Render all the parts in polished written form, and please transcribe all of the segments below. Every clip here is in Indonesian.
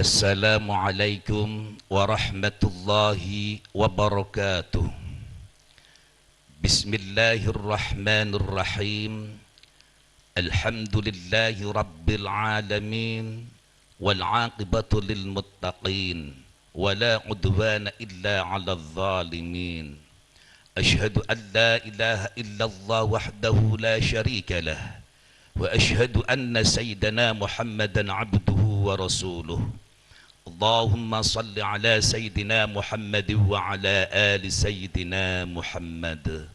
Assalamualaikum warahmatullahi wabarakatuh. Bismillahirrahmanirrahim. Alhamdulillahi rabbil alamin. Wal aqibatu lil muttaqin. Wala udwana illa 'alal zalimin. Ashhadu an la ilaha illallah wahdahu la syarika lah. Wa ashhadu anna sayyidana Muhammadan 'abduhu wa rasuluh. Allahumma salli ala Sayyidina Muhammad wa ala ali Sayyidina Muhammad.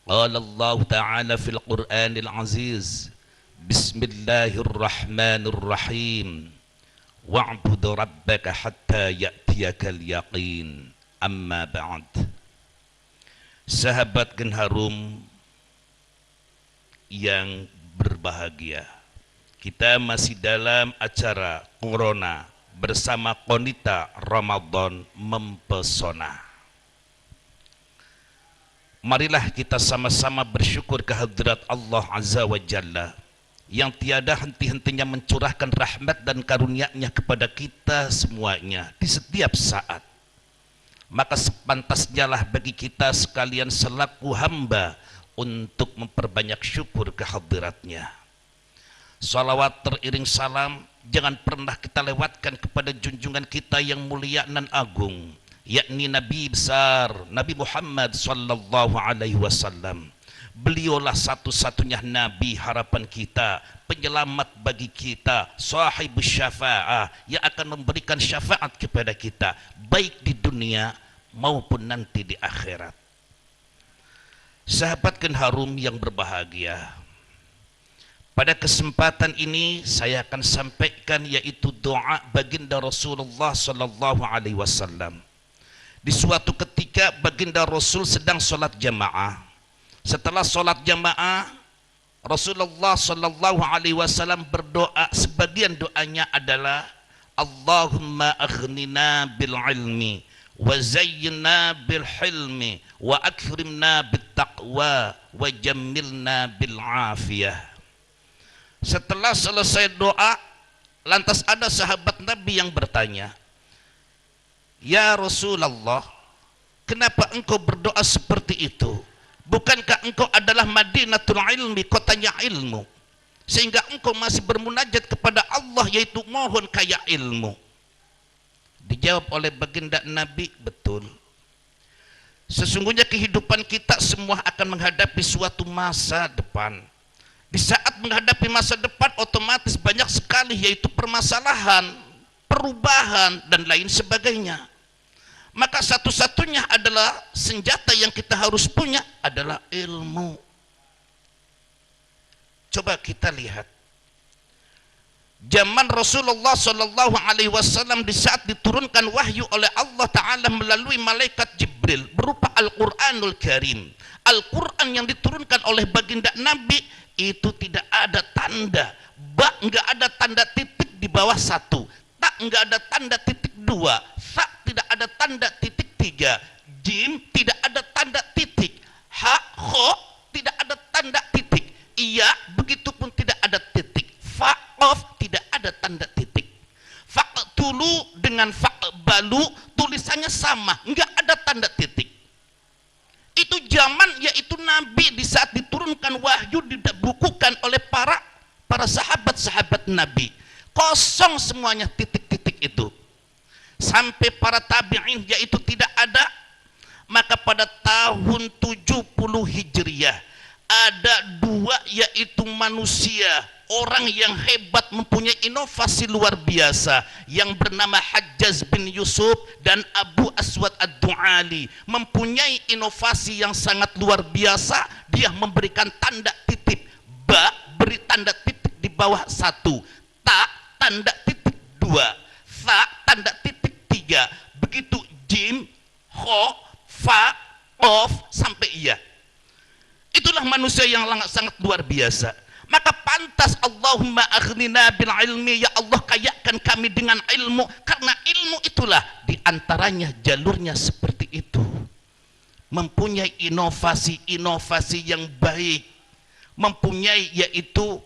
Qala Allah Ta'ala fil Qur'anil Aziz, Bismillahirrahmanirrahim. Wa'bud rabbaka hatta ya'tiyakal yaqin. Amma ba'd. Sahabat Gen Harum yang berbahagia, kita masih dalam acara Corona bersama Konita Ramadan Mempesona. Marilah kita sama-sama bersyukur kehadirat Allah Azza wa Jalla yang tiada henti-hentinya mencurahkan rahmat dan karunia-Nya kepada kita semuanya di setiap saat. Maka sepantasnya lah bagi kita sekalian selaku hamba untuk memperbanyak syukur kehadirat-Nya. Salawat teriring salam jangan pernah kita lewatkan kepada junjungan kita yang mulia dan agung, yakni Nabi besar Nabi Muhammad sallallahu alaihi wasallam. Beliaulah satu-satunya nabi harapan kita, penyelamat bagi kita, sahibus syafa'ah yang akan memberikan syafaat kepada kita baik di dunia maupun nanti di akhirat. Sahabat Gen Harum yang berbahagia, pada kesempatan ini saya akan sampaikan yaitu doa baginda Rasulullah sallallahu alaihi wasallam. Di suatu ketika baginda Rasul sedang sholat jamaah. Setelah sholat jamaah, Rasulullah sallallahu alaihi wasallam berdoa. Sebagian doanya adalah Allahumma aghnina bil ilmi wa zayyinna bil hilmi wa akrimna bit taqwa wa jammilna bil afiyah. Setelah selesai doa, lantas ada sahabat Nabi yang bertanya, "Ya Rasulullah, kenapa engkau berdoa seperti itu? Bukankah engkau adalah Madinatul Ilmi, kotanya ilmu, sehingga engkau masih bermunajat kepada Allah yaitu mohon kaya ilmu?" Dijawab oleh baginda Nabi, betul. Sesungguhnya kehidupan kita semua akan menghadapi suatu masa depan. Di saat menghadapi masa depan otomatis banyak sekali yaitu permasalahan, perubahan dan lain sebagainya. Maka satu-satunya adalah senjata yang kita harus punya adalah ilmu. Coba kita lihat zaman Rasulullah sallallahu alaihi wasallam di saat diturunkan wahyu oleh Allah Ta'ala melalui malaikat Jibril berupa Al-Quranul Karim. Al-Quran yang diturunkan oleh baginda Nabi itu tidak ada tanda ba, nggak ada tanda titik di bawah satu, tak nggak ada tanda titik dua, sa tidak ada tanda titik tiga, jim tidak ada tanda titik, ha kho tidak ada tanda titik, iya begitupun tidak ada titik, fa of tidak ada tanda titik, fa'tulu dengan fa'balu tulisannya sama, nggak ada tanda titik. Itu zaman yaitu Nabi di saat diturunkan wahyu dibukukan oleh para sahabat-sahabat Nabi. Kosong semuanya titik-titik itu. Sampai para tabi'in yaitu tidak ada. Maka pada tahun 70 Hijriah ada dua yaitu manusia, orang yang hebat mempunyai inovasi luar biasa yang bernama Hajjaj bin Yusuf dan Abu Aswad Ad-Du'ali, mempunyai inovasi yang sangat luar biasa. Dia memberikan tanda titik ba, beri tanda titik di bawah satu, ta tanda titik dua, fa tanda titik tiga, begitu jim, ho, fa, of sampai iya. Itulah manusia yang sangat luar biasa. Maka pantas Allahumma aghnina bil ilmi, ya Allah kayakan kami dengan ilmu, karena ilmu itulah diantaranya jalurnya seperti itu, mempunyai inovasi-inovasi yang baik, mempunyai yaitu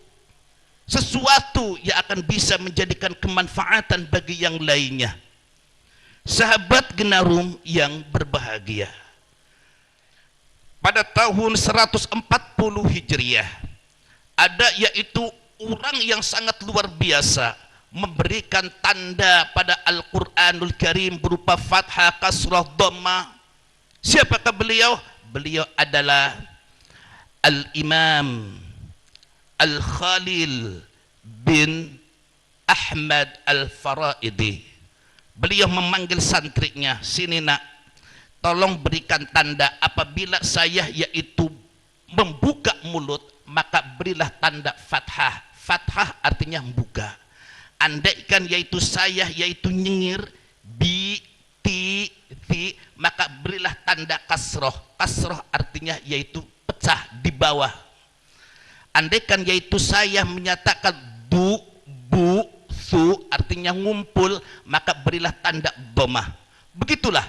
sesuatu yang akan bisa menjadikan kemanfaatan bagi yang lainnya. Sahabat Genarum yang berbahagia, pada tahun 140 Hijriah ada yaitu orang yang sangat luar biasa memberikan tanda pada Al-Quranul Karim berupa fathah, kasrah, dhamma. Siapakah beliau? Beliau adalah Al-Imam Al-Khalil bin Ahmad Al-Faraidi. Beliau memanggil santrinya, sini nak, tolong berikan tanda apabila saya yaitu membuka mulut, maka berilah tanda fathah. Fathah artinya membuka. Andaikan yaitu saya yaitu nyengir, bi, ti, maka berilah tanda kasroh. Kasroh artinya yaitu pecah di bawah. Andaikan yaitu saya menyatakan du, bu, su artinya ngumpul, maka berilah tanda domah. Begitulah.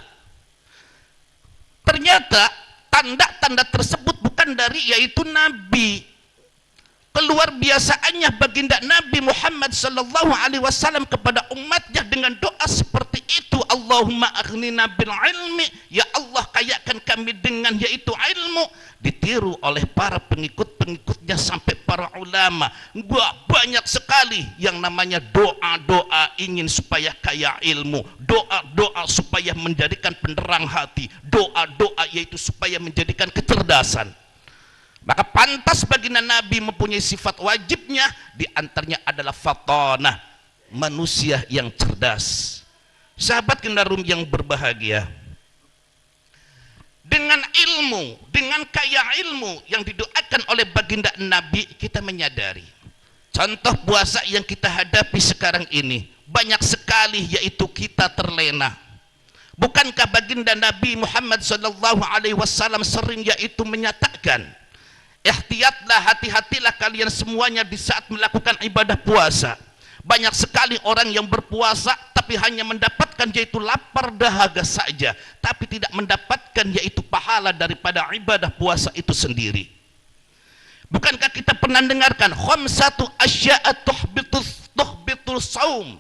Ternyata tanda-tanda tersebut bukan dari yaitu Nabi. Keluar biasaannya baginda Nabi Muhammad sallallahu alaihi wasallam kepada umatnya dengan doa seperti itu, Allahumma aghnina bil ilmi, ya Allah kayakan kami dengan yaitu ilmu, ditiru oleh para pengikut-pengikutnya sampai para ulama. Banyak sekali yang namanya doa-doa ingin supaya kaya ilmu, doa-doa supaya menjadikan penerang hati, doa-doa yaitu supaya menjadikan kecerdasan. Maka pantas baginda Nabi mempunyai sifat wajibnya, diantaranya adalah fatanah, manusia yang cerdas. Sahabat Genarum yang berbahagia, dengan ilmu, dengan kaya ilmu yang didoakan oleh baginda Nabi, kita menyadari contoh puasa yang kita hadapi sekarang ini banyak sekali yaitu kita terlena. Bukankah baginda Nabi Muhammad SAW sering yaitu menyatakan, ihtiyatlah, hati-hatilah kalian semuanya di saat melakukan ibadah puasa. Banyak sekali orang yang berpuasa tapi hanya mendapatkan yaitu lapar dahaga saja, tapi tidak mendapatkan yaitu pahala daripada ibadah puasa itu sendiri. Bukankah kita pernah dengarkan khamsatu asya'a tuhbitul saum?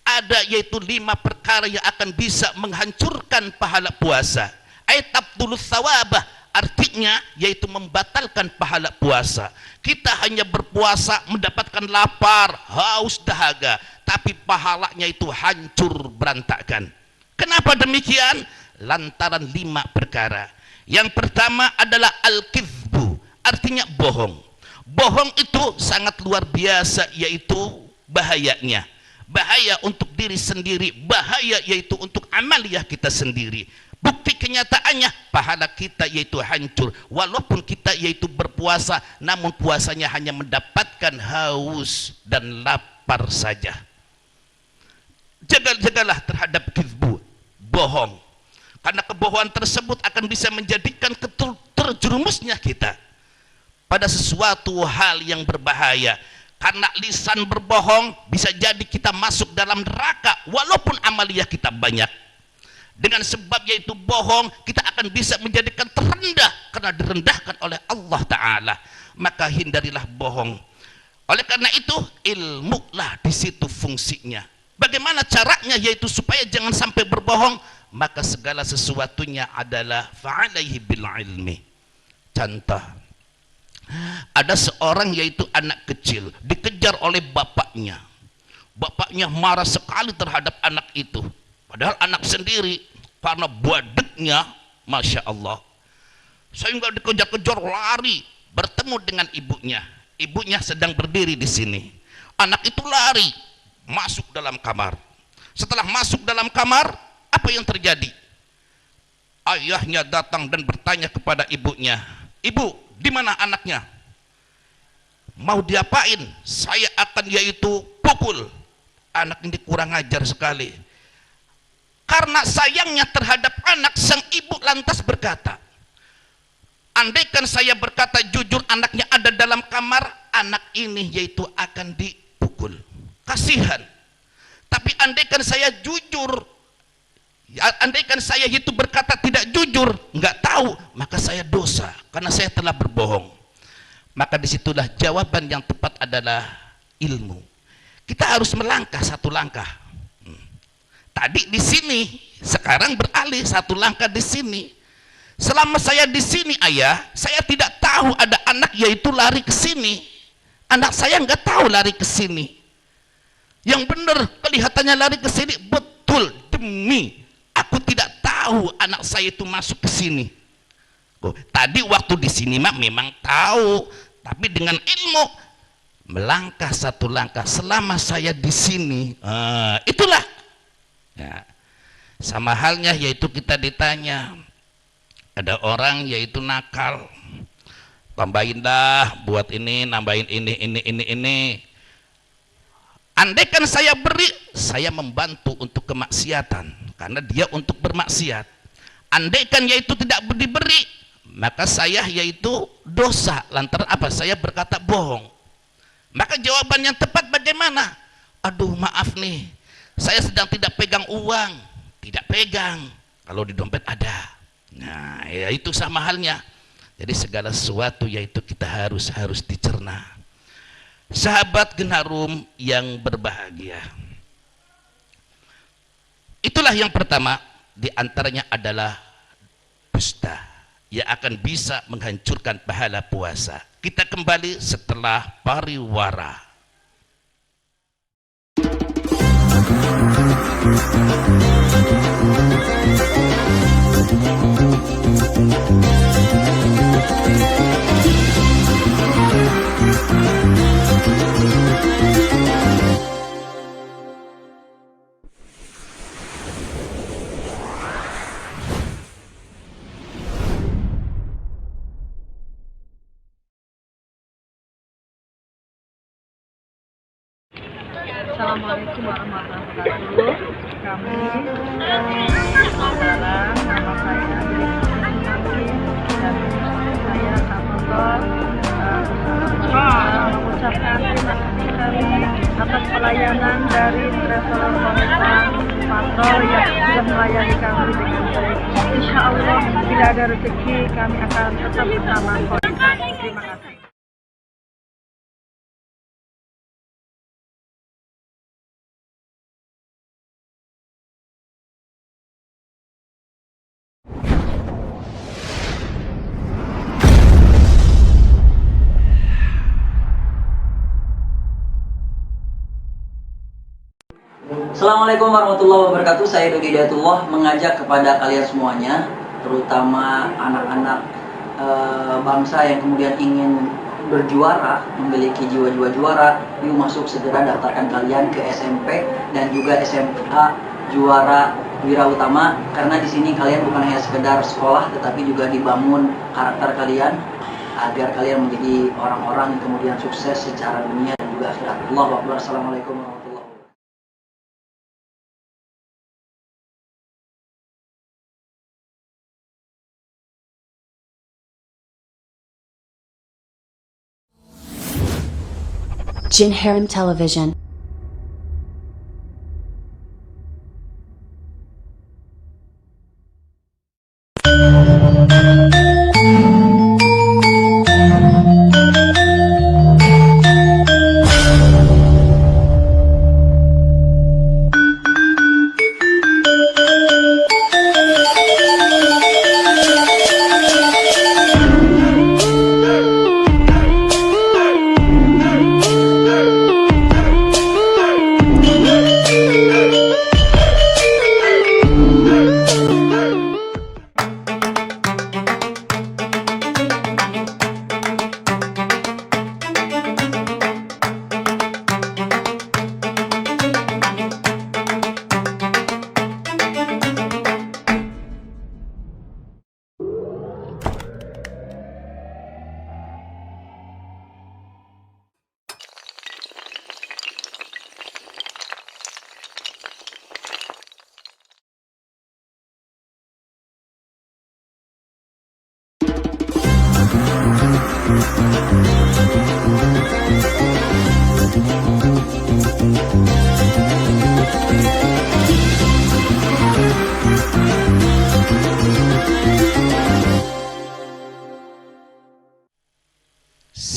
Ada yaitu 5 perkara yang akan bisa menghancurkan pahala puasa. Aitabdulus sawabah, artinya yaitu membatalkan pahala puasa. Kita hanya berpuasa mendapatkan lapar, haus, dahaga, tapi pahalanya itu hancur berantakan. Kenapa demikian? Lantaran 5 perkara. Yang pertama adalah al-kizbu, artinya bohong. Bohong itu sangat luar biasa yaitu bahayanya. Bahaya untuk diri sendiri, bahaya yaitu untuk amaliyah kita sendiri. Bukti kenyataannya pahala kita yaitu hancur, walaupun kita yaitu berpuasa, namun puasanya hanya mendapatkan haus dan lapar saja. Jagalah terhadap kizbu, bohong, karena kebohongan tersebut akan bisa menjadikan terjerumusnya kita pada sesuatu hal yang berbahaya. Karena lisan berbohong bisa jadi kita masuk dalam neraka walaupun amaliyah kita banyak. Dengan sebab yaitu bohong, kita akan bisa menjadikan terendah karena direndahkan oleh Allah Ta'ala. Maka hindarilah bohong. Oleh karena itu, ilmulah di situ fungsinya. Bagaimana caranya yaitu supaya jangan sampai berbohong? Maka segala sesuatunya adalah fa'alaihi bil ilmi. Contoh, ada seorang yaitu anak kecil dikejar oleh bapaknya. Bapaknya marah sekali terhadap anak itu. Padahal anak sendiri, karena buadeknya, Masya Allah, sehingga dikejar-kejar lari bertemu dengan ibunya. Ibunya sedang berdiri di sini. Anak itu lari masuk dalam kamar. Setelah masuk dalam kamar, apa yang terjadi? Ayahnya datang dan bertanya kepada ibunya, "Ibu, di mana anaknya?" "Mau diapain? Saya akan yaitu pukul." Anak ini kurang ajar sekali. Karena sayangnya terhadap anak, sang ibu lantas berkata, Andaikan saya berkata jujur anaknya ada dalam kamar, anak ini yaitu akan dipukul. Kasihan. Tapi andaikan saya jujur, andaikan saya itu berkata tidak jujur, nggak tahu, maka saya dosa karena saya telah berbohong. Maka disitulah jawaban yang tepat adalah ilmu. Kita harus melangkah satu langkah. Tadi di sini, sekarang beralih satu langkah di sini. Selama saya di sini, ayah, saya tidak tahu ada anak yaitu lari ke sini. Anak saya nggak tahu lari ke sini. Yang benar kelihatannya lari ke sini, betul, demi aku tidak tahu anak saya itu masuk ke sini. Oh, tadi waktu di sini memang tahu, tapi dengan ilmu melangkah satu langkah selama saya di sini. Itulah. Ya. Sama halnya yaitu kita ditanya, ada orang yaitu nakal, tambahin dah buat ini, nambahin ini. Andaikan saya beri, saya membantu untuk kemaksiatan karena dia untuk bermaksiat. Andaikan yaitu tidak diberi, maka saya yaitu dosa lantaran apa? Saya berkata bohong. Maka jawaban yang tepat bagaimana? Aduh maaf nih, saya sedang tidak pegang uang. Tidak pegang, kalau di dompet ada. Nah ya itu sama halnya. Jadi segala sesuatu yaitu kita harus dicerna. Sahabat Genarum yang berbahagia, itulah yang pertama diantaranya adalah dusta yang akan bisa menghancurkan pahala puasa. Kita kembali setelah pariwara. Assalamualaikum warahmatullahi wabarakatuh. Kami saudara, nama saya Nanti dan saya Kamotor mengucapkan terima kasih kami atas pelayanan dari travel Konesan Patrol yang sudah melayani kami dengan baik. Insya Allah bila ada rezeki kami akan tetap bersama Konesan. Terima kasih. Assalamualaikum warahmatullahi wabarakatuh. Saya Dodi Hidayatullah mengajak kepada kalian semuanya, terutama anak-anak bangsa yang kemudian ingin berjuara, memiliki jiwa-jiwa juara, yuk masuk segera daftarkan kalian ke SMP dan juga SMA Juara Wira Utama, karena di sini kalian bukan hanya sekedar sekolah, tetapi juga dibangun karakter kalian agar kalian menjadi orang-orang yang kemudian sukses secara dunia dan juga akhirat. Allahu Akbar. Assalamualaikum warahmatullahi wabarakatuh. Jin Harem Television.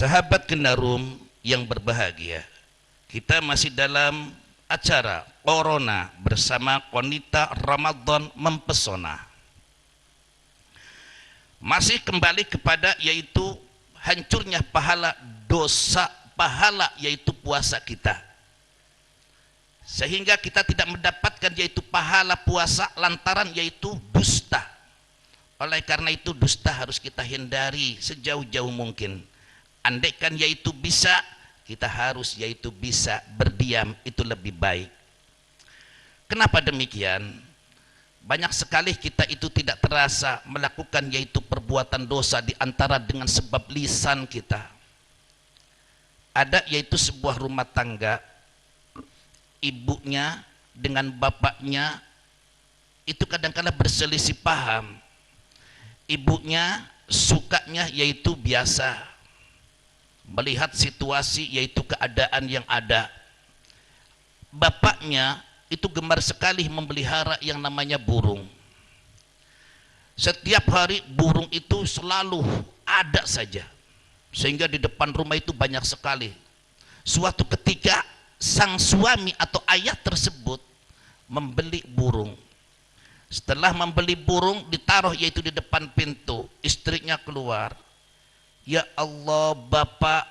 Sahabat Genarum yang berbahagia, kita masih dalam acara Corona bersama Konita Ramadan Mempesona. Masih kembali kepada yaitu hancurnya pahala dosa pahala yaitu puasa kita. Sehingga kita tidak mendapatkan yaitu pahala puasa lantaran yaitu dusta. Oleh karena itu dusta harus kita hindari sejauh-jauh mungkin. Andaikan yaitu bisa, kita harus yaitu bisa berdiam, itu lebih baik. Kenapa demikian? Banyak sekali kita itu tidak terasa melakukan yaitu perbuatan dosa di antara dengan sebab lisan kita. Ada yaitu sebuah rumah tangga, ibunya dengan bapaknya itu kadang-kadang berselisih paham. Ibunya sukanya yaitu biasa melihat situasi yaitu keadaan yang ada. Bapaknya itu gemar sekali memelihara yang namanya burung. Setiap hari burung itu selalu ada saja, sehingga di depan rumah itu banyak sekali. Suatu ketika sang suami atau ayah tersebut membeli burung. Setelah membeli burung ditaruh yaitu di depan pintu, istrinya keluar. Ya Allah, bapak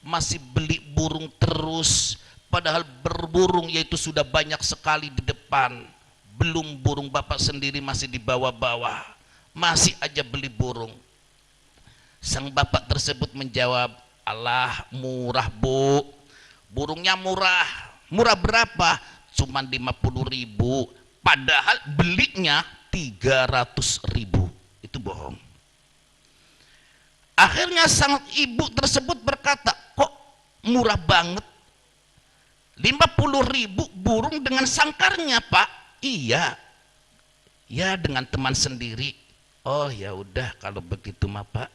masih beli burung terus, padahal berburung yaitu sudah banyak sekali di depan. Belum burung bapak sendiri masih di bawah-bawah, masih aja beli burung. Sang bapak tersebut menjawab, alah murah bu, burungnya murah. Murah berapa? Cuman 50.000, padahal belinya 300.000. Itu bohong. Akhirnya sang ibu tersebut berkata, kok murah banget? 50.000 burung dengan sangkarnya pak? Iya. Ya dengan teman sendiri. Oh ya udah kalau begitu mah pak.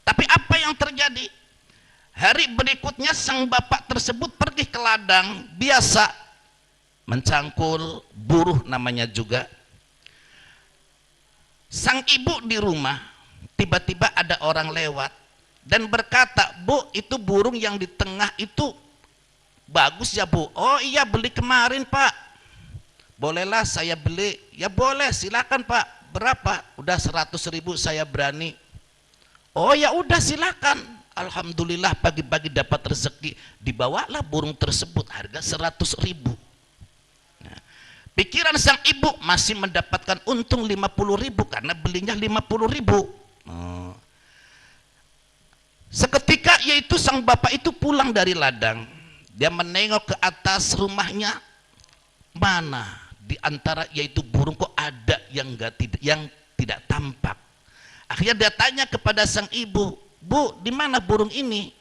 Tapi apa yang terjadi? Hari berikutnya sang bapak tersebut pergi ke ladang biasa mencangkul buruh namanya juga. Sang ibu di rumah, tiba-tiba ada orang lewat dan berkata, bu itu burung yang di tengah itu bagus ya bu? Oh iya beli kemarin pak. Bolehlah saya beli? Ya boleh silakan pak. Berapa? Udah 100.000 saya berani. Oh ya udah silakan. Alhamdulillah pagi-pagi dapat rezeki. Dibawalah burung tersebut harga 100.000. Nah, pikiran sang ibu masih mendapatkan untung 50.000 karena belinya 50.000. Seketika yaitu sang bapak itu pulang dari ladang. Dia menengok ke atas rumahnya, mana di antara yaitu burung kok ada yang tidak tampak. Akhirnya dia tanya kepada sang ibu, bu di mana burung ini?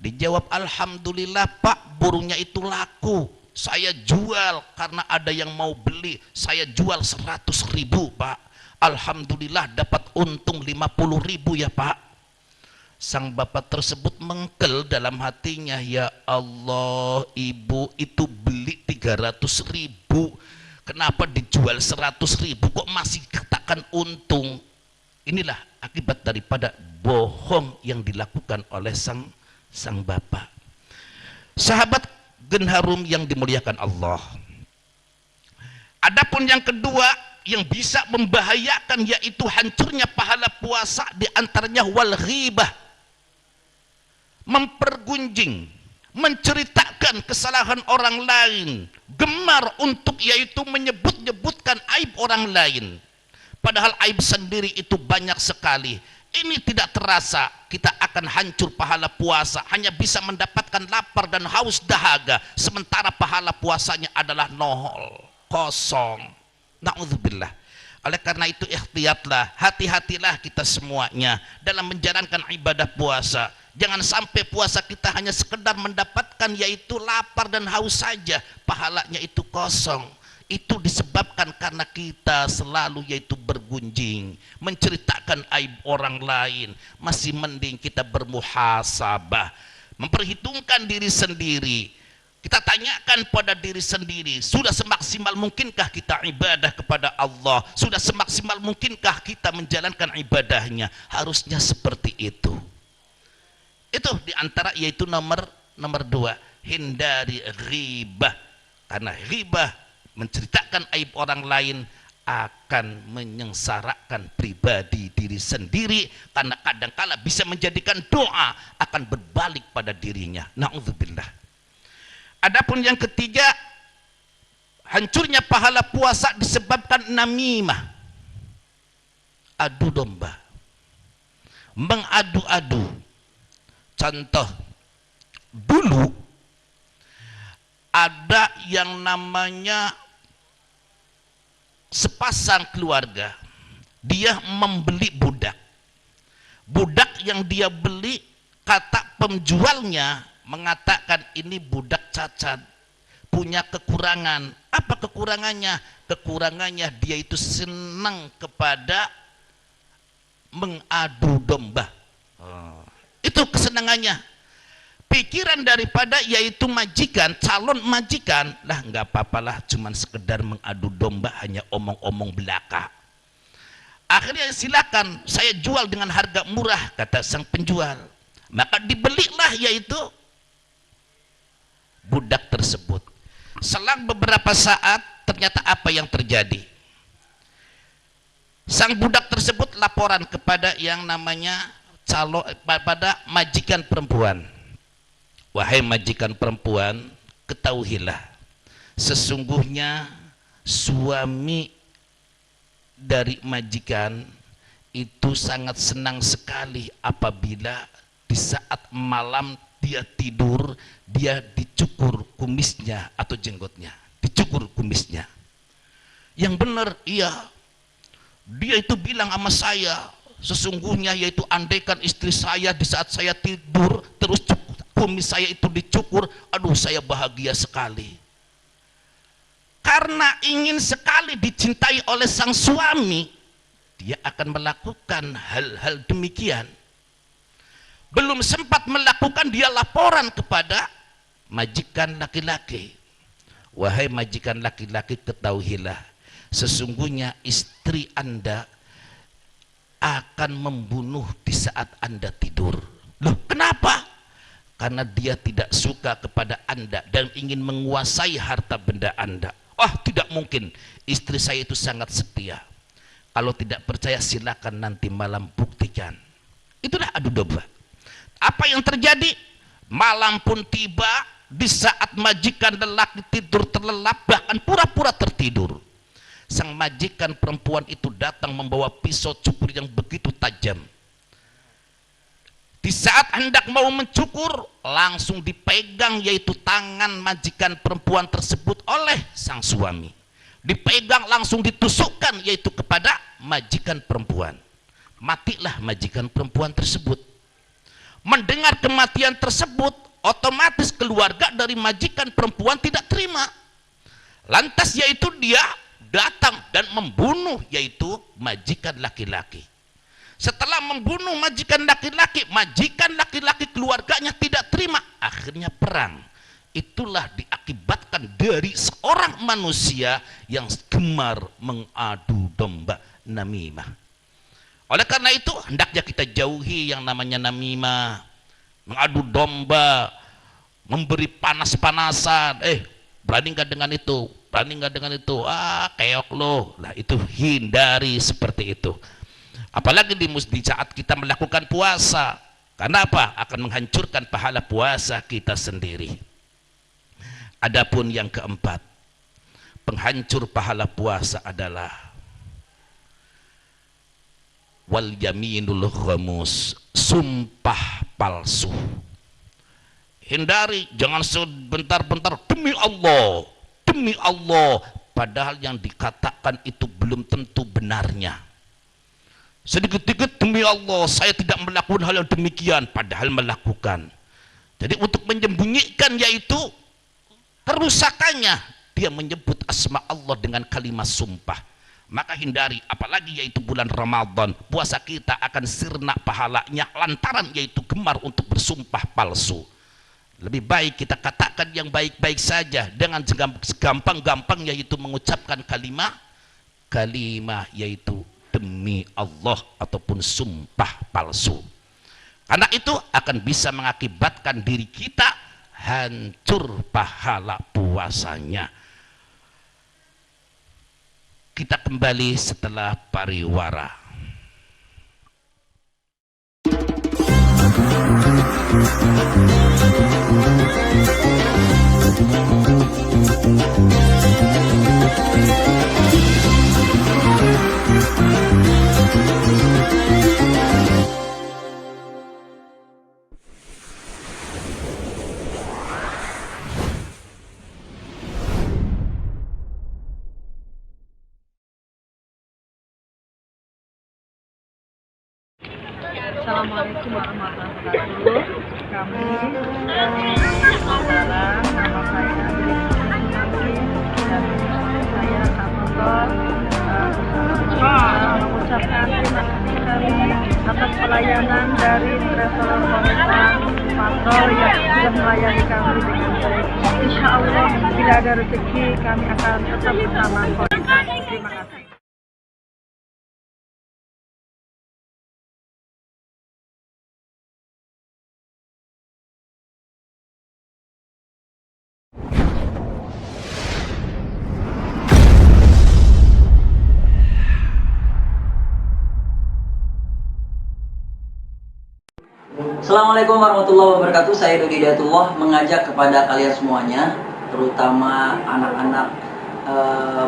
Dijawab, alhamdulillah pak burungnya itu laku. Saya jual karena ada yang mau beli. Saya jual 100.000 pak. Alhamdulillah dapat untung 50.000 ya pak. Sang bapak tersebut mengkel dalam hatinya, ya Allah ibu itu beli 300.000, kenapa dijual 100.000 kok masih katakan untung? Inilah akibat daripada bohong yang dilakukan oleh sang bapak. Sahabat Genharum yang dimuliakan Allah, adapun yang kedua yang bisa membahayakan yaitu hancurnya pahala puasa, diantaranya wal ghibah, mempergunjing, menceritakan kesalahan orang lain, gemar untuk yaitu menyebut-nyebutkan aib orang lain, padahal aib sendiri itu banyak sekali. Ini tidak terasa kita akan hancur pahala puasa, hanya bisa mendapatkan lapar dan haus dahaga, sementara pahala puasanya adalah nol, kosong. Na'udzubillah. Oleh karena itu ikhtiyatlah, hati-hatilah kita semuanya dalam menjalankan ibadah puasa. Jangan sampai puasa kita hanya sekedar mendapatkan yaitu lapar dan haus saja, pahalanya itu kosong. Itu disebabkan karena kita selalu yaitu bergunjing, menceritakan aib orang lain. Masih mending kita bermuhasabah, memperhitungkan diri sendiri. Kita tanyakan pada diri sendiri, sudah semaksimal mungkinkah kita ibadah kepada Allah? Sudah semaksimal mungkinkah kita menjalankan ibadahnya? Harusnya seperti itu. Itu diantara yaitu nomor dua, hindari ghibah, karena ghibah menceritakan aib orang lain akan menyengsarakan pribadi diri sendiri, karena kadangkala bisa menjadikan doa akan berbalik pada dirinya. Na'udzubillah. Adapun yang ketiga, hancurnya pahala puasa disebabkan namimah, adu domba, mengadu-adu. Contoh, dulu ada yang namanya sepasang keluarga, dia membeli budak. Budak yang dia beli, kata penjualnya mengatakan ini budak cacat, punya kekurangan. Apa kekurangannya? Kekurangannya dia itu senang kepada mengadu domba. Itu kesenangannya. Pikiran daripada yaitu majikan, calon majikan, lah nggak apa-apalah, cuman sekedar mengadu domba, hanya omong-omong belaka. Akhirnya silakan saya jual dengan harga murah, kata sang penjual. Maka dibelilah yaitu budak tersebut. Selang beberapa saat ternyata apa yang terjadi? Sang budak tersebut laporan kepada yang namanya pada majikan perempuan. Wahai majikan perempuan, ketahuilah sesungguhnya suami dari majikan itu sangat senang sekali apabila di saat malam dia tidur, dia dicukur kumisnya atau jenggotnya, dicukur kumisnya. Yang benar, iya. Dia itu bilang sama saya, sesungguhnya yaitu andaikan istri saya di saat saya tidur terus kumis saya itu dicukur, aduh saya bahagia sekali. Karena ingin sekali dicintai oleh sang suami, dia akan melakukan hal-hal demikian. Belum sempat melakukan, dia laporan kepada majikan laki-laki. Wahai majikan laki-laki, ketahuilah sesungguhnya istri Anda akan membunuh di saat Anda tidur. Loh, kenapa? Karena dia tidak suka kepada Anda dan ingin menguasai harta benda Anda. Oh, tidak mungkin, istri saya itu sangat setia. Kalau tidak percaya silakan nanti malam buktikan. Itulah adu domba. Apa yang terjadi? Malam pun tiba, di saat majikan lelaki tidur terlelap, bahkan pura-pura tertidur. Sang majikan perempuan itu datang membawa pisau cukur yang begitu tajam. Di saat hendak mau mencukur, langsung dipegang yaitu tangan majikan perempuan tersebut oleh sang suami. Dipegang langsung ditusukkan yaitu kepada majikan perempuan. Matilah majikan perempuan tersebut. Mendengar kematian tersebut, otomatis keluarga dari majikan perempuan tidak terima. Lantas yaitu dia datang dan membunuh yaitu majikan laki-laki. Setelah membunuh majikan laki-laki keluarganya tidak terima, akhirnya perang. Itulah diakibatkan dari seorang manusia yang gemar mengadu domba, namimah. Oleh karena itu hendaknya kita jauhi yang namanya namimah, mengadu domba, memberi panas-panasan. Berani nggak dengan itu? Berani nggak dengan itu? Keok lo. Lah itu hindari seperti itu. Apalagi di saat kita melakukan puasa. Karena apa? Akan menghancurkan pahala puasa kita sendiri. Adapun yang keempat, penghancur pahala puasa adalah wal yaminul ghamus, sumpah palsu. Hindari, jangan sebentar-bentar demi Allah, padahal yang dikatakan itu belum tentu benarnya. Sedikit-sedikit demi Allah saya tidak melakukan hal yang demikian, padahal melakukan. Jadi untuk menyembunyikan yaitu kerusakannya, dia menyebut asma Allah dengan kalimat sumpah. Maka hindari, apalagi yaitu bulan Ramadan, puasa kita akan sirna pahalanya lantaran yaitu gemar untuk bersumpah palsu. Lebih baik kita katakan yang baik-baik saja dengan segampang-gampang yaitu mengucapkan kalimat yaitu demi Allah ataupun sumpah palsu. Karena itu akan bisa mengakibatkan diri kita hancur pahala puasanya. Kita kembali setelah pariwara. Assalamualaikum warahmatullahi wabarakatuh. Kami saudara, nama saya Adri Sumarti dan saya Kak Motor mengucapkan terima kasih kami atas pelayanan dari travel Konesan Patrol yang sudah melayani kami dengan baik. Insya Allah bila ada rezeki kami akan tetap bersama Konesan. Terima kasih. Assalamualaikum warahmatullahi wabarakatuh. Saya Dodi Hidayatullah mengajak kepada kalian semuanya, terutama anak-anak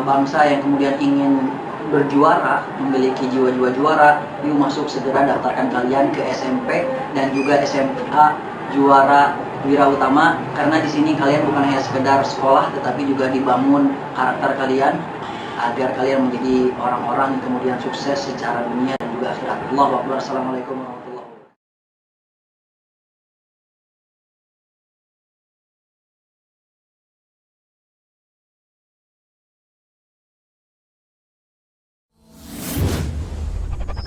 bangsa yang kemudian ingin berjuara, memiliki jiwa-jiwa juara, yuk masuk segera daftarkan kalian ke SMP dan juga SMA Juara Wira Utama, karena di sini kalian bukan hanya sekedar sekolah tetapi juga dibangun karakter kalian agar kalian menjadi orang-orang yang kemudian sukses secara dunia dan juga akhirat. Allahu Akbar. Assalamualaikum warahmatullahi wabarakatuh.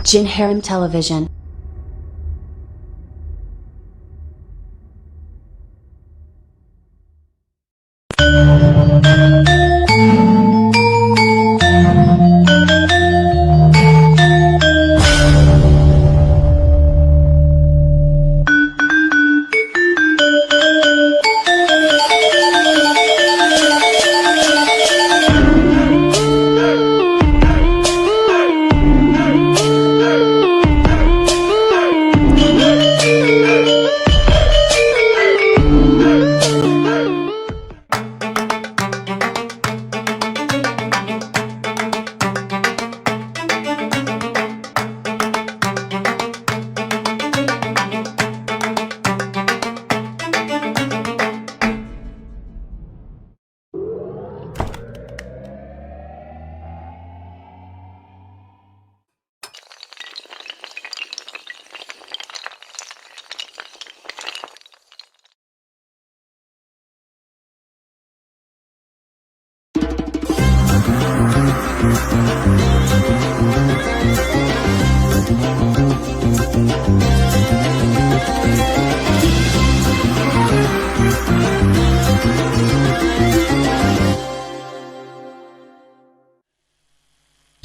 Jin Harem Television.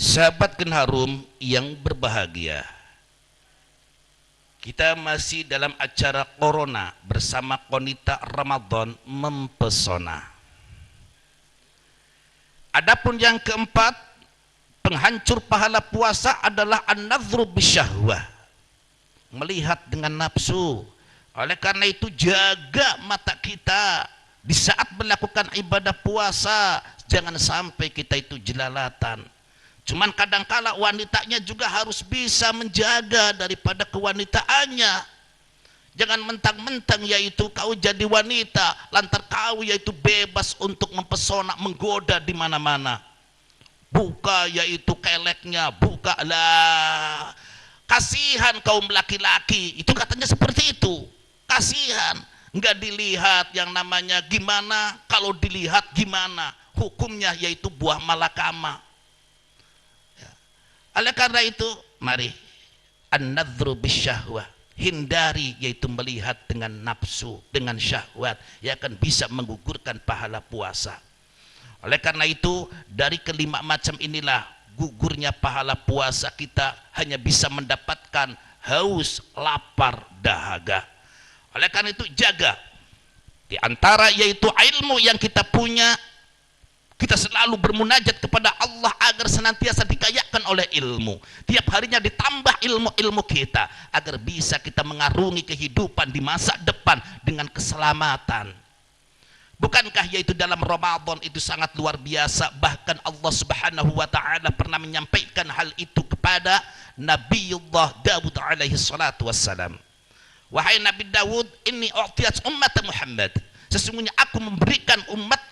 Sahabat Gen Harum yang berbahagia, kita masih dalam acara Corona bersama Konita Ramadan Mempesona. Adapun yang keempat, penghancur pahala puasa adalah an-nadhru bisyahwah, melihat dengan nafsu. Oleh karena itu jaga mata kita di saat melakukan ibadah puasa, jangan sampai kita itu jelalatan. Cuman kadangkala wanitanya juga harus bisa menjaga daripada kewanitaannya. Jangan mentang-mentang yaitu kau jadi wanita, lantar kau yaitu bebas untuk mempesona, menggoda di mana-mana. Buka yaitu keleknya, buka lah. Kasihan kaum laki-laki, itu katanya seperti itu. Kasihan, nggak dilihat yang namanya gimana, kalau dilihat gimana. Hukumnya yaitu buah malakama. Oleh karena itu, mari an-nadhru bisyahwah, hindari yaitu melihat dengan nafsu, dengan syahwat yang akan bisa menggugurkan pahala puasa. Oleh karena itu, dari kelima macam inilah gugurnya pahala puasa kita hanya bisa mendapatkan haus, lapar, dahaga. Oleh karena itu jaga. Di antara yaitu ilmu yang kita punya, kita selalu bermunajat kepada Allah agar senantiasa dikayakan oleh ilmu. Tiap harinya ditambah ilmu-ilmu kita agar bisa kita mengarungi kehidupan di masa depan dengan keselamatan. Bukankah yaitu dalam Ramadan itu sangat luar biasa, bahkan Allah Subhanahu wa taala pernah menyampaikan hal itu kepada Nabiullah Daud alaihi salatu wassalam. Wahai Nabi Daud, inni u'tiyat ummat Muhammad. Sesungguhnya aku memberikan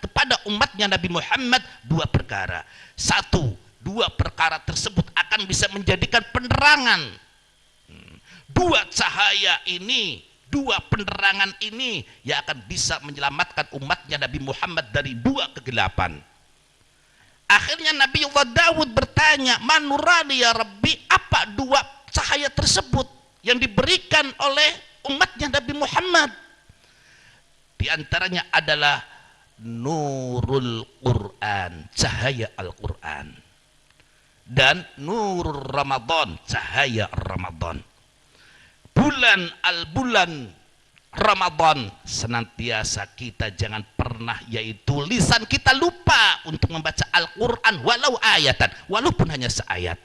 kepada umatnya Nabi Muhammad dua perkara. Satu, dua perkara tersebut akan bisa menjadikan penerangan. Dua cahaya ini, dua penerangan ini yang akan bisa menyelamatkan umatnya Nabi Muhammad dari dua kegelapan. Akhirnya Nabi Allah Daud bertanya, manurani ya Rabbi, apa dua cahaya tersebut yang diberikan oleh umatnya Nabi Muhammad? Di antaranya adalah nurul Quran, cahaya Al-Quran, dan nurul Ramadan, cahaya Ramadan. Bulan Ramadan, senantiasa kita jangan pernah yaitu lisan kita lupa untuk membaca Al-Quran walau ayatan, walaupun hanya seayat.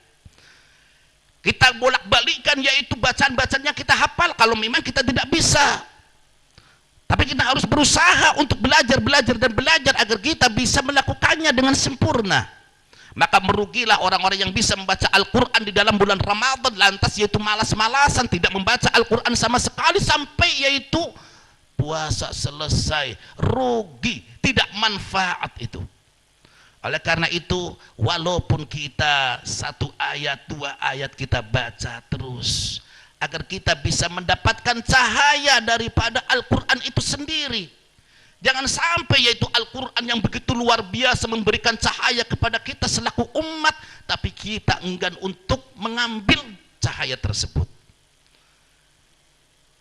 Kita bolak-balikan yaitu bacaan-bacaannya kita hafal kalau memang kita tidak bisa. Tapi kita harus berusaha untuk belajar agar kita bisa melakukannya dengan sempurna. Maka merugilah orang-orang yang bisa membaca Al-Quran di dalam bulan Ramadan lantas yaitu malas-malasan tidak membaca Al-Quran sama sekali sampai yaitu puasa selesai. Rugi, tidak manfaat itu. Oleh karena itu, walaupun kita satu ayat, dua ayat kita baca terus agar kita bisa mendapatkan cahaya daripada Al-Quran itu sendiri. Jangan sampai yaitu Al-Quran yang begitu luar biasa memberikan cahaya kepada kita selaku umat, tapi kita enggan untuk mengambil cahaya tersebut.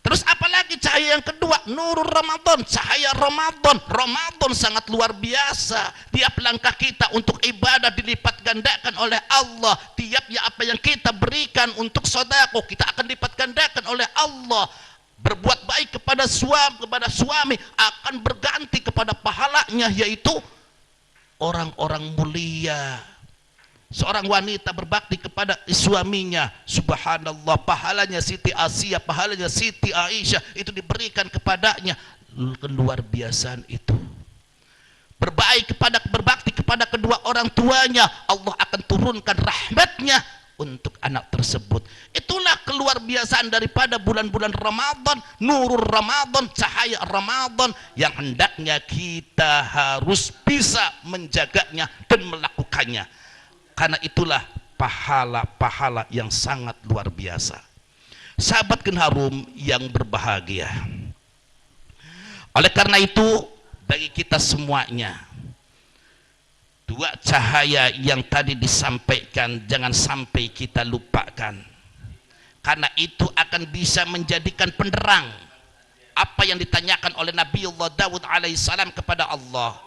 Terus apalagi cahaya yang kedua, nurul Ramadan, cahaya Ramadan. Ramadan sangat luar biasa. Tiap langkah kita untuk ibadah dilipat gandakan oleh Allah. Tiap apa yang kita berikan untuk sedekah kita akan dilipat gandakan oleh Allah. Berbuat baik kepada suami akan berganti kepada pahalanya yaitu orang-orang mulia. Seorang wanita berbakti kepada suaminya, subhanallah, pahalanya Siti Asia, pahalanya Siti Aisyah itu diberikan kepadanya. Luar biasaan itu. Berbakti kepada kedua orang tuanya, Allah akan turunkan rahmatnya untuk anak tersebut. Itulah keluar biasaan daripada bulan-bulan Ramadan, nurul Ramadan, cahaya Ramadan yang hendaknya kita harus bisa menjaganya dan melakukannya. Karena itulah pahala-pahala yang sangat luar biasa. Sahabat Genharum yang berbahagia. Oleh karena itu, bagi kita semuanya, dua cahaya yang tadi disampaikan jangan sampai kita lupakan. Karena itu akan bisa menjadikan penerang apa yang ditanyakan oleh Nabiullah Daud alaihissalam kepada Allah.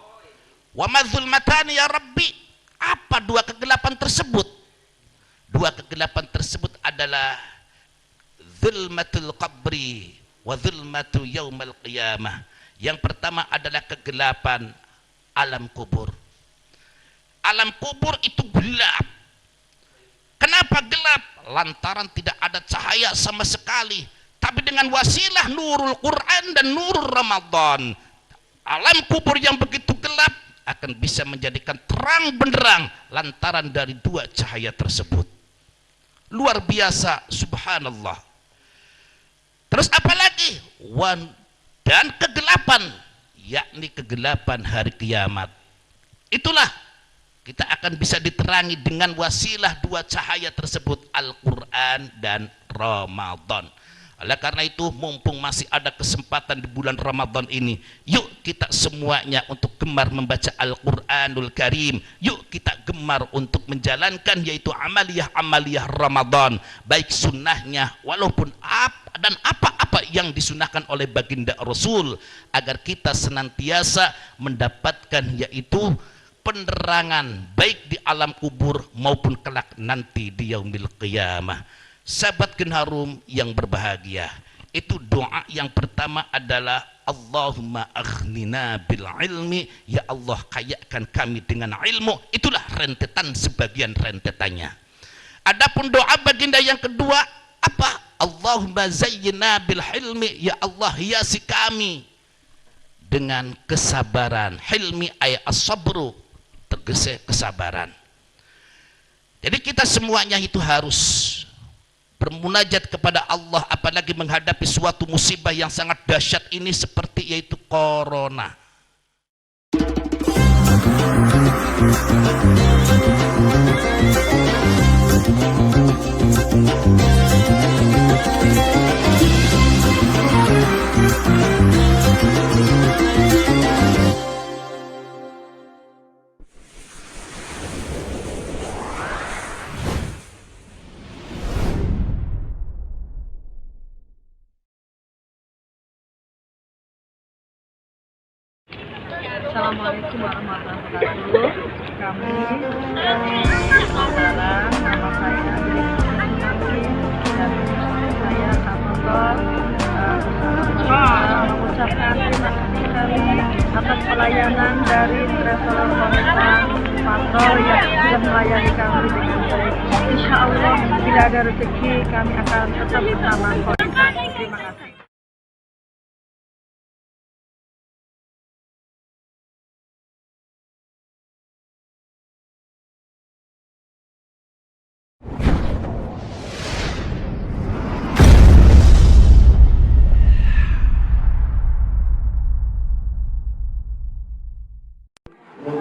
Wa madzulmatani ya Rabbi, apa dua kegelapan tersebut? Dua kegelapan tersebut adalah zulmatul qabri wa zulmatu yaumal qiyamah. Yang pertama adalah kegelapan alam kubur. Alam kubur itu gelap. Kenapa gelap? Lantaran tidak ada cahaya sama sekali. Tapi dengan wasilah nurul Quran dan nurul Ramadan, alam kubur yang begitu gelap akan bisa menjadikan terang benderang lantaran dari dua cahaya tersebut. Luar biasa, subhanallah. Terus apalagi? Dan kegelapan, yakni kegelapan hari kiamat. Itulah kita akan bisa diterangi dengan wasilah dua cahaya tersebut, Al-Quran dan Ramadan. Oleh karena itu, mumpung masih ada kesempatan di bulan Ramadan ini, yuk kita semuanya untuk gemar membaca Al-Quranul Karim. Yuk kita gemar untuk menjalankan yaitu amaliyah-amaliyah Ramadan, baik sunnahnya walaupun apa-apa yang disunahkan oleh baginda Rasul, agar kita senantiasa mendapatkan yaitu penerangan baik di alam kubur maupun kelak nanti di yaumil qiyamah. Sahabat Genharum yang berbahagia, itu doa yang pertama adalah Allahumma aghnina bil ilmi, ya Allah kayakan kami dengan ilmu. Itulah rentetan sebagian rentetannya. Adapun doa baginda yang kedua apa? Allahumma zayyina bil hilmi, ya Allah hiasi kami dengan kesabaran. Hilmi ay as-sabru, tegese kesabaran. Jadi kita semuanya itu harus bermunajat kepada Allah, apalagi menghadapi suatu musibah yang sangat dahsyat ini seperti yaitu corona. Assalamualaikum warahmatullahi wabarakatuh. Kami saudara, nama saya Nanti dan saya Kapolres bersama mengucapkan terima kasih kami atas pelayanan dari travel Konesan Patrol yang sudah melayani kami dengan baik. Insya Allah bila ada rezeki kami akan tetap bersama Konesan. Terima kasih.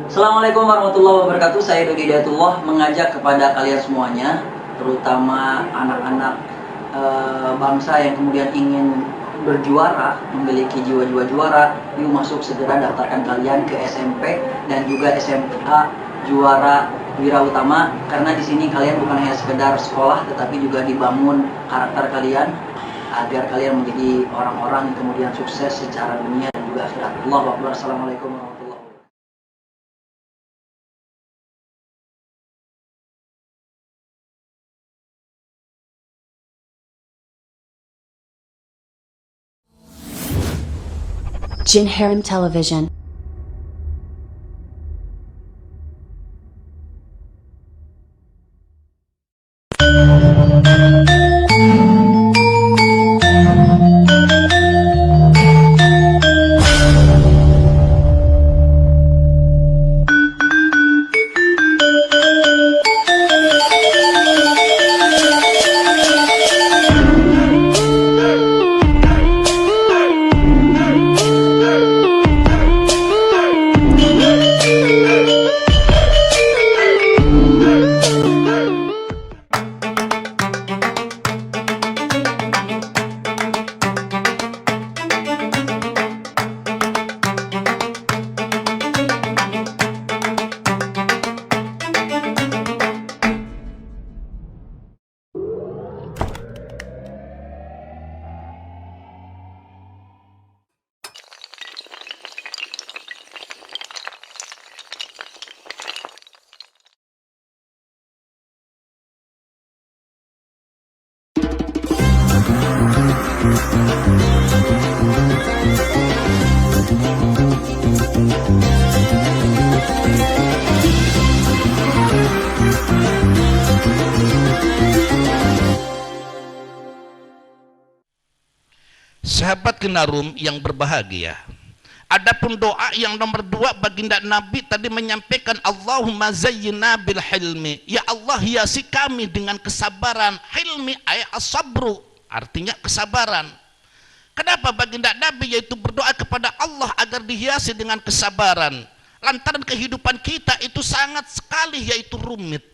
Assalamualaikum warahmatullahi wabarakatuh. Saya Dodi Hidayatullah mengajak kepada kalian semuanya, terutama anak-anak bangsa yang kemudian ingin berjuara, memiliki jiwa-jiwa juara, yuk masuk segera daftarkan kalian ke SMP dan juga SMA Juara Wira Utama, karena di sini kalian bukan hanya sekedar sekolah, tetapi juga dibangun karakter kalian agar kalian menjadi orang-orang yang kemudian sukses secara dunia dan juga akhirat. Allahu Akbar. Assalamualaikum warahmatullahi wabarakatuh. Jin Harem Television. Sahabat Genharum yang berbahagia, adapun doa yang nomor 2 baginda Nabi tadi menyampaikan Allahumma zayyina bil hilmi, ya Allah hiasi kami dengan kesabaran. Hilmi ay as-sabru, artinya kesabaran. Kenapa baginda Nabi yaitu berdoa kepada Allah agar dihiasi dengan kesabaran? Lantaran kehidupan kita itu sangat sekali yaitu rumit.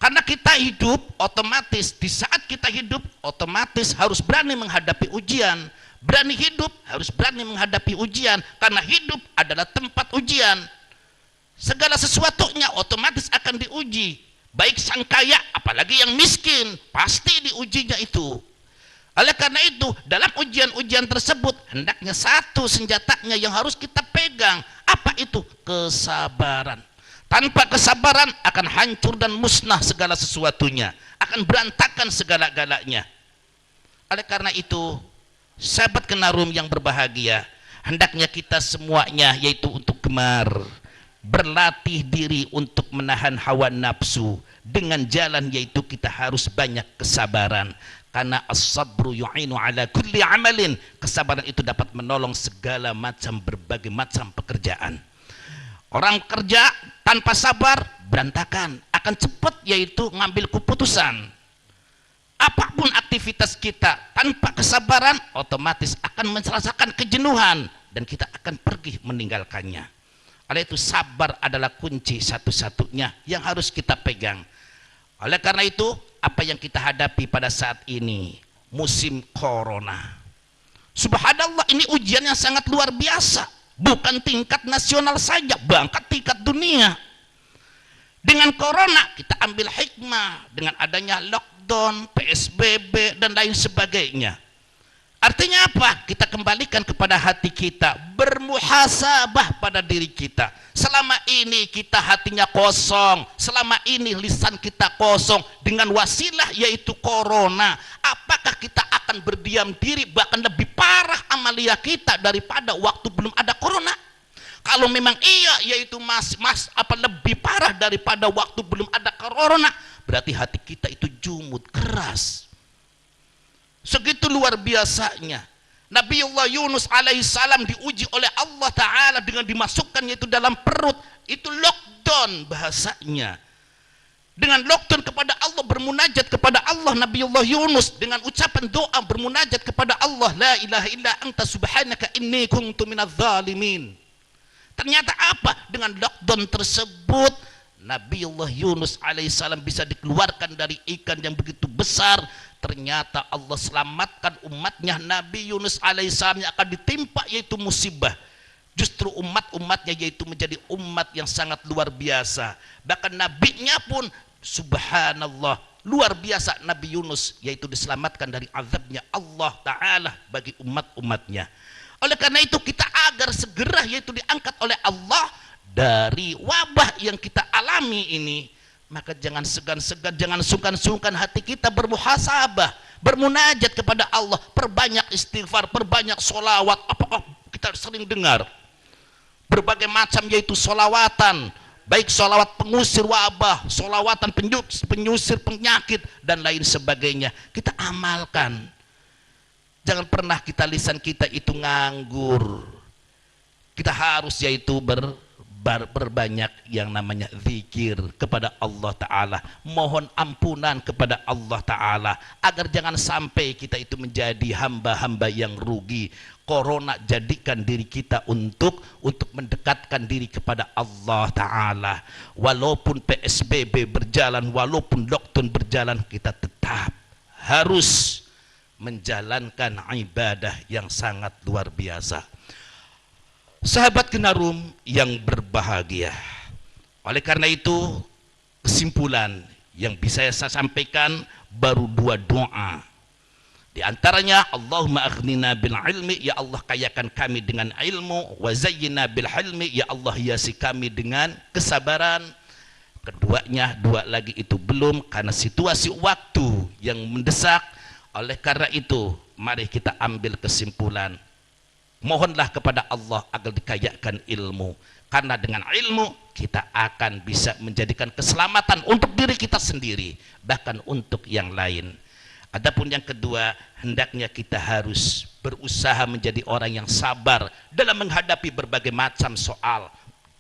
Karena kita hidup otomatis, di saat kita hidup otomatis harus berani menghadapi ujian. Berani hidup harus berani menghadapi ujian, karena hidup adalah tempat ujian. Segala sesuatunya otomatis akan diuji. Baik sang kaya, apalagi yang miskin, pasti diujinya itu. Oleh karena itu, dalam ujian-ujian tersebut, hendaknya satu senjatanya yang harus kita pegang. Apa itu? Kesabaran. Tanpa kesabaran akan hancur dan musnah segala sesuatunya, akan berantakan segala-galanya. Oleh karena itu, sahabat Kenarum yang berbahagia, hendaknya kita semuanya yaitu untuk gemar berlatih diri untuk menahan hawa nafsu dengan jalan yaitu kita harus banyak kesabaran. Karena as-sabru yu'inu ala kulli amalin. Kesabaran itu dapat menolong segala macam berbagai macam pekerjaan. Orang kerja tanpa sabar berantakan, akan cepat yaitu ngambil keputusan. Apapun aktivitas kita tanpa kesabaran otomatis akan merasakan kejenuhan dan kita akan pergi meninggalkannya. Oleh itu sabar adalah kunci satu-satunya yang harus kita pegang. Oleh karena itu apa yang kita hadapi pada saat ini musim corona. Subhanallah, ini ujian yang sangat luar biasa. Bukan tingkat nasional saja, bahkan tingkat dunia. Dengan corona kita ambil hikmah dengan adanya lockdown, PSBB dan lain sebagainya. Artinya apa? Kita kembalikan kepada hati kita, bermuhasabah pada diri kita. Selama ini kita hatinya kosong, selama ini lisan kita kosong dengan wasilah yaitu corona. Apakah kita akan berdiam diri bahkan lebih parah amalia kita daripada waktu belum ada corona? Kalau memang iya yaitu lebih parah daripada waktu belum ada corona, berarti hati kita itu jumud, keras. Segitu luar biasanya. Nabiullah Yunus alaihissalam diuji oleh Allah Ta'ala dengan dimasukkan yaitu dalam perut. Itu lockdown bahasanya. Dengan lockdown kepada Allah, bermunajat kepada Allah Nabiullah Yunus dengan ucapan doa bermunajat kepada Allah, la ilaha illa anta subhanaka inni kuntu minadz zalimin. Ternyata apa? Dengan lockdown tersebut Nabiullah Yunus alaihissalam bisa dikeluarkan dari ikan yang begitu besar. Ternyata Allah selamatkan umatnya. Nabi Yunus alaihissalam yang akan ditimpa yaitu musibah. Justru umatnya yaitu menjadi umat yang sangat luar biasa. Bahkan nabinya pun subhanallah luar biasa. Nabi Yunus yaitu diselamatkan dari azabnya Allah Ta'ala bagi umatnya. Oleh karena itu kita agar segera yaitu diangkat oleh Allah dari wabah yang kita alami ini, maka jangan segan-segan, jangan sungkan-sungkan hati kita bermuhasabah, bermunajat kepada Allah, perbanyak istighfar, perbanyak solawat. Apakah kita sering dengar berbagai macam yaitu solawatan, baik solawat pengusir wabah, solawatan penyusir penyakit dan lain sebagainya. Kita amalkan. Jangan pernah lisan kita itu nganggur. Kita harus yaitu berbanyak yang namanya zikir kepada Allah Ta'ala, mohon ampunan kepada Allah Ta'ala, agar jangan sampai kita itu menjadi hamba-hamba yang rugi. Corona jadikan diri kita untuk mendekatkan diri kepada Allah Ta'ala. Walaupun PSBB berjalan, walaupun lockdown berjalan, kita tetap harus menjalankan ibadah yang sangat luar biasa. Sahabat Kenarum yang berbahagia, oleh karena itu kesimpulan yang bisa saya sampaikan baru dua doa. Di antaranya Allahumma aghnina bil ilmi, ya Allah kayakan kami dengan ilmu, wa zayyina bil hilmi, ya Allah hiasi kami dengan kesabaran. Keduanya dua lagi itu belum, karena situasi waktu yang mendesak. Oleh karena itu mari kita ambil kesimpulan, mohonlah kepada Allah agar dikayakan ilmu, karena dengan ilmu kita akan bisa menjadikan keselamatan untuk diri kita sendiri, bahkan untuk yang lain. Adapun yang kedua, hendaknya kita harus berusaha menjadi orang yang sabar dalam menghadapi berbagai macam soal,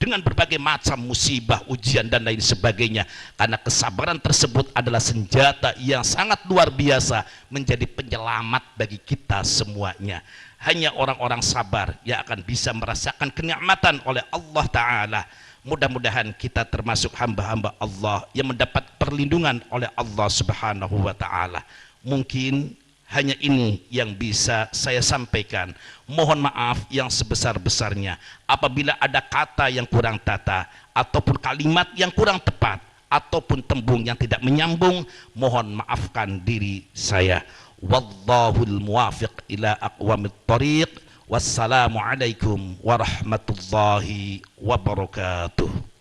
dengan berbagai macam musibah, ujian dan lain sebagainya, karena kesabaran tersebut adalah senjata yang sangat luar biasa, menjadi penyelamat bagi kita semuanya. Hanya orang-orang sabar yang akan bisa merasakan kenikmatan oleh Allah Ta'ala. Mudah-mudahan kita termasuk hamba-hamba Allah yang mendapat perlindungan oleh Allah Subhanahu wa Ta'ala. Mungkin hanya ini yang bisa saya sampaikan. Mohon maaf yang sebesar-besarnya apabila ada kata yang kurang tata, ataupun kalimat yang kurang tepat, ataupun tembung yang tidak menyambung. Mohon maafkan diri saya. Wallahul muwafiq ila aqwamit thariq. Wassalamualaikum warahmatullahi wabarakatuh.